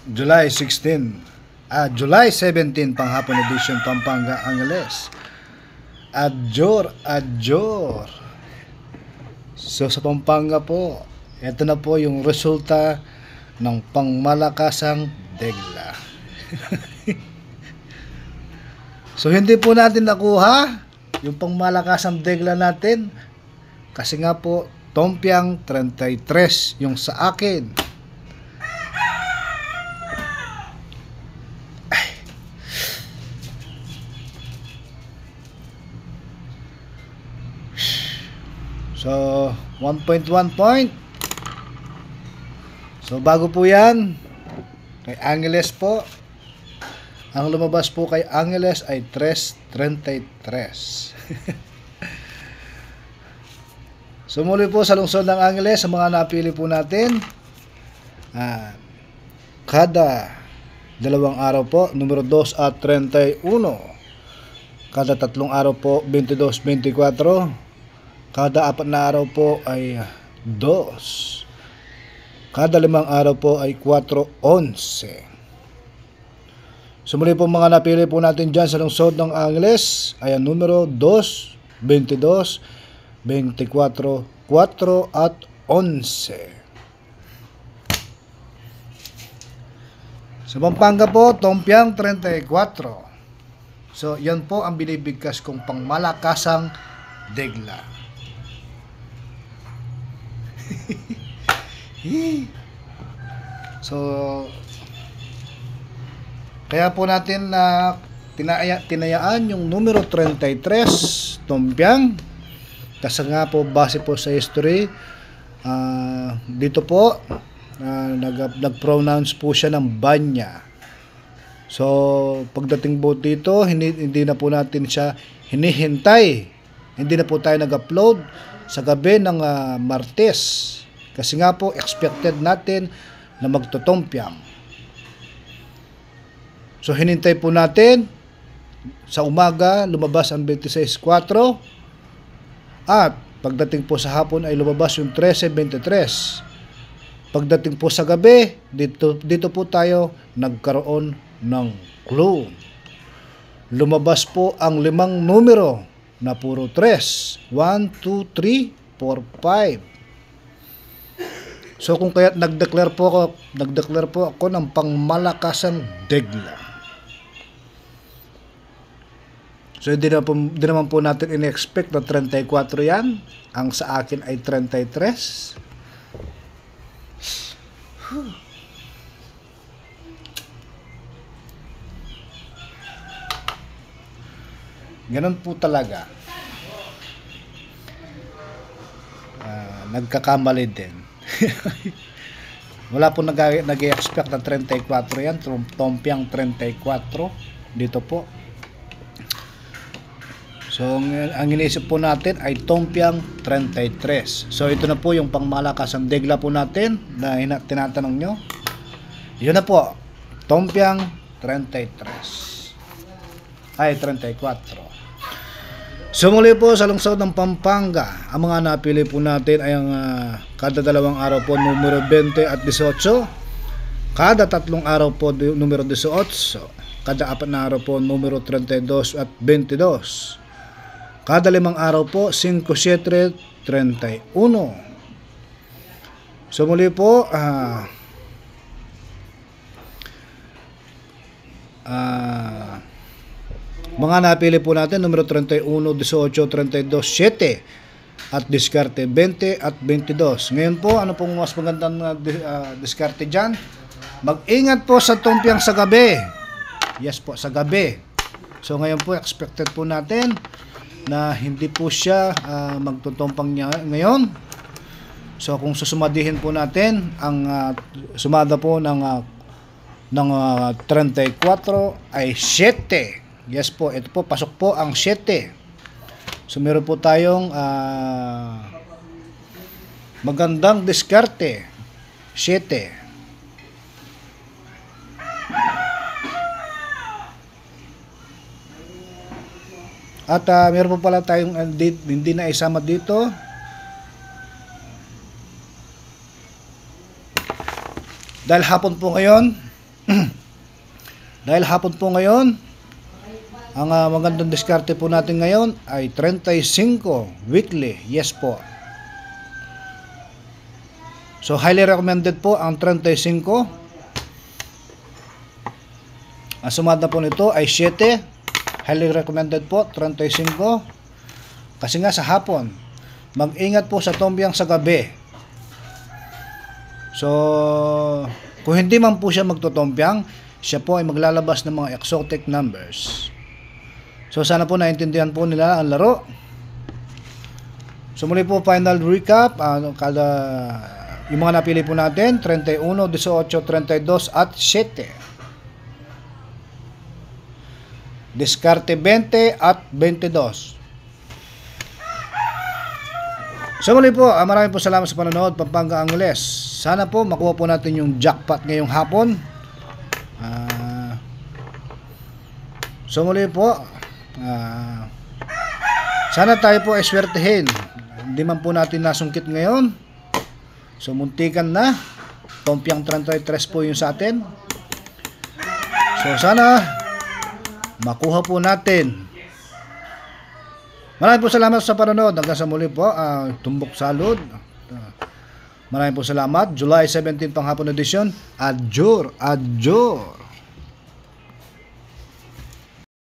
July 16, July 17, panghapon edition, Pampanga, Angeles. Adjor. So sa Pampanga po, ito na po yung resulta ng pangmalakasang degla. So hindi po natin nakuha yung pangmalakasang degla natin kasi nga po Tompiang 33 yung sa akin. So 1.1 point. So bago po yan kay Angeles po, ang lumabas po kay Angeles ay 3.33. So muli po sa lungsod ng Angeles, sa mga napili po natin, kada dalawang araw po, numero 2 at 31. Kada tatlong araw po, 22, 24. Kada 4 na araw po ay 2. Kada 5 araw po ay 4.11. So muli po mga napili po natin dyan sa lungsod ng Angeles ay ang numero 2, 22, 24, 4 at 11. Sa Pampanga po, Tompiang 34. So yan po ang binibigkas kong pangmalakasang degla. So kaya po natin na tinayaan yung numero 33 Tompiang kasi nga po base po sa history, dito po nag-pronounce po siya ng Banya. So pagdating po dito, hindi na po natin siya hinihintay, hindi na po tayo nag-upload sa gabi ng Martes kasi nga po expected natin na magtotompiang. So hinintay po natin sa umaga lumabas ang 26.4 at pagdating po sa hapon ay lumabas yung 13.23. Pagdating po sa gabi, dito po tayo nagkaroon ng clue. Lumabas po ang 5 numero na puro 3. 1, 2, 3, 4, 5. So kung kaya't nag-declare po ako ng pangmalakasang degla. So hindi naman po natin in-expect na 34 yan. Ang sa akin ay 33. Ganun po talaga. Nagkakamali din. Wala po nag-expect na 34 yan. Tompiang 34 dito po. So ang iniisip po natin ay Tompiang 33. So ito na po yung pangmalakasang degla po natin na tinatanong nyo. Yun na po, Tompiang 33 ay 34. So muli po sa lungsod ng Pampanga, ang mga napili po natin ay ang kada dalawang araw po numero 20 at 18. Kada tatlong araw po numero 18. Kada 4 na araw po numero 32 at 22. Kada 5 araw po 5, 7, 31. So muli po mga napili po natin numero 31, 18, 32, 7 at diskarte 20 at 22. Ngayon po, ano pong mas magandang diskarte dyan? Mag-ingat po sa Tompiang sa gabi. Yes po, sa gabi. So ngayon po, expected po natin na hindi po siya magtutumpang niya ngayon. So kung susumadihin po natin ang sumada po ng 34 ay 7. Yes po, ito po, pasok po ang 7. So meron po tayong magandang diskarte 7. At meron po pala tayong hindi na isama dito. Dahil hapon po ngayon, Dahil hapon po ngayon, ang magandang diskarte po natin ngayon ay 35 weekly. Yes po. So highly recommended po ang 35. Ang sumada po nito ay 7. Highly recommended po 35. Kasi nga sa hapon, mag-ingat po sa tombyang sa gabi. So kung hindi man po siya magtotombyang, siya po ay maglalabas ng mga exotic numbers. So sana po naintindihan po nila ang laro. So muli po, final recap, yung mga napili po natin, 31, 18, 32 at 7. Diskarte 20 at 22. So muli po, maraming po salamat sa panonood. Pampanga Angeles. Sana po makuha po natin yung jackpot ngayong hapon. So muli po, sana tayo po ay swertehin. Hindi man po natin nasungkit ngayon. So muntikan na. Tompiang 33 po yung sa atin. So sana makuha po natin. Maraming po salamat sa panonood. Hanggang sa muli po, tumbok salud. Maraming po salamat. July 17 panghapon edition. Adjur.